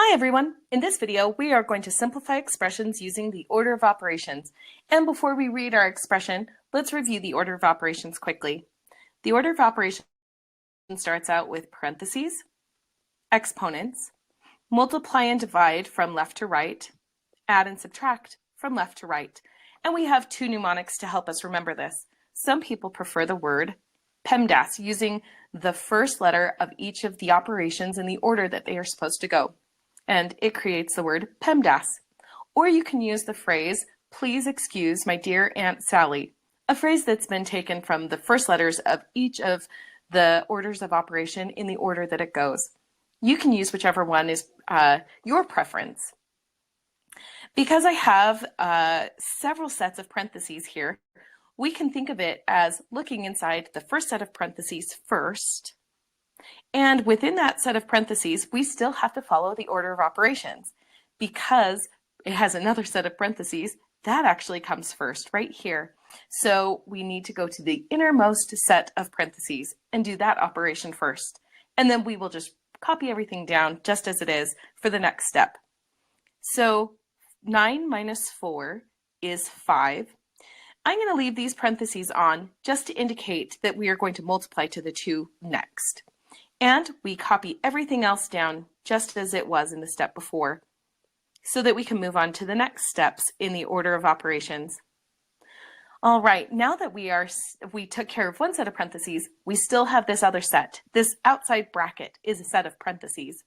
Hi everyone! In this video, we are going to simplify expressions using the order of operations. And before we read our expression, let's review the order of operations quickly. The order of operations starts out with parentheses, exponents, multiply and divide from left to right, add and subtract from left to right. And we have two mnemonics to help us remember this. Some people prefer the word PEMDAS, using the first letter of each of the operations in the order that they are supposed to go. And it creates the word PEMDAS. Or you can use the phrase, "Please excuse my dear Aunt Sally," a phrase that's been taken from the first letters of each of the orders of operation in the order that it goes. You can use whichever one is your preference. Because I have several sets of parentheses here, we can think of it as looking inside the first set of parentheses first. And within that set of parentheses, we still have to follow the order of operations because it has another set of parentheses that actually comes first right here. So we need to go to the innermost set of parentheses and do that operation first. And then we will just copy everything down just as it is for the next step. So 9 minus 4 is 5. I'm going to leave these parentheses on just to indicate that we are going to multiply to the 2 next. And we copy everything else down just as it was in the step before so that we can move on to the next steps in the order of operations. All right, now that we took care of one set of parentheses, we still have this other set. This outside bracket is a set of parentheses.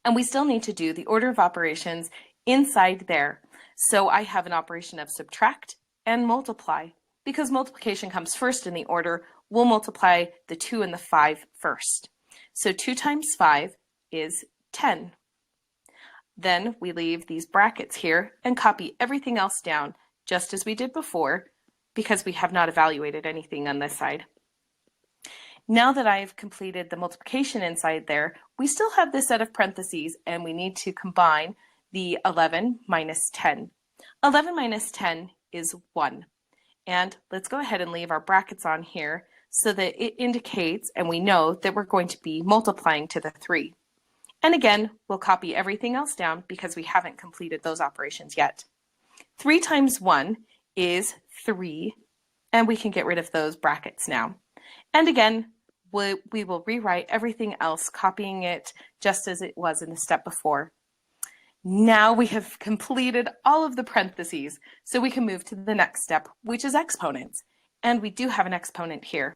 And we still need to do the order of operations inside there. So I have an operation of subtract and multiply. Because multiplication comes first in the order, we'll multiply the 2 and the 5 first. So 2 times 5 is 10. Then we leave these brackets here and copy everything else down just as we did before because we have not evaluated anything on this side. Now that I've completed the multiplication inside there, we still have this set of parentheses and we need to combine the 11 minus 10. 11 minus 10 is 1. And let's go ahead and leave our brackets on here so that it indicates and we know that we're going to be multiplying to the 3. And again, we'll copy everything else down because we haven't completed those operations yet. 3 times 1 is 3, and we can get rid of those brackets now. And again, we will rewrite everything else, copying it just as it was in the step before. Now we have completed all of the parentheses, so we can move to the next step, which is exponents. And we do have an exponent here.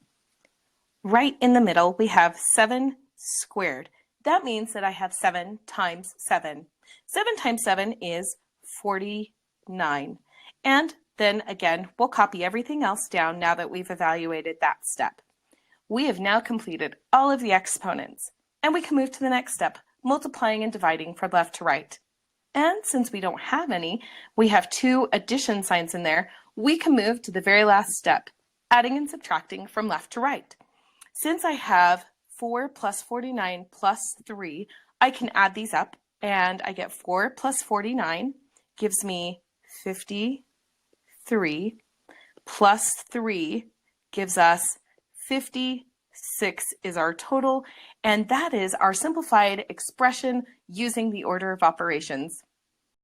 Right in the middle, we have 7 squared. That means that I have 7 times 7. 7 times 7 is 49. And then again, we'll copy everything else down now that we've evaluated that step. We have now completed all of the exponents, and we can move to the next step, multiplying and dividing from left to right. And since we don't have any, we have 2 addition signs in there, we can move to the very last step, adding and subtracting from left to right. Since I have 4 plus 49 plus 3, I can add these up, and I get 4 plus 49 gives me 53, plus 3 gives us 56 is our total, and that is our simplified expression using the order of operations.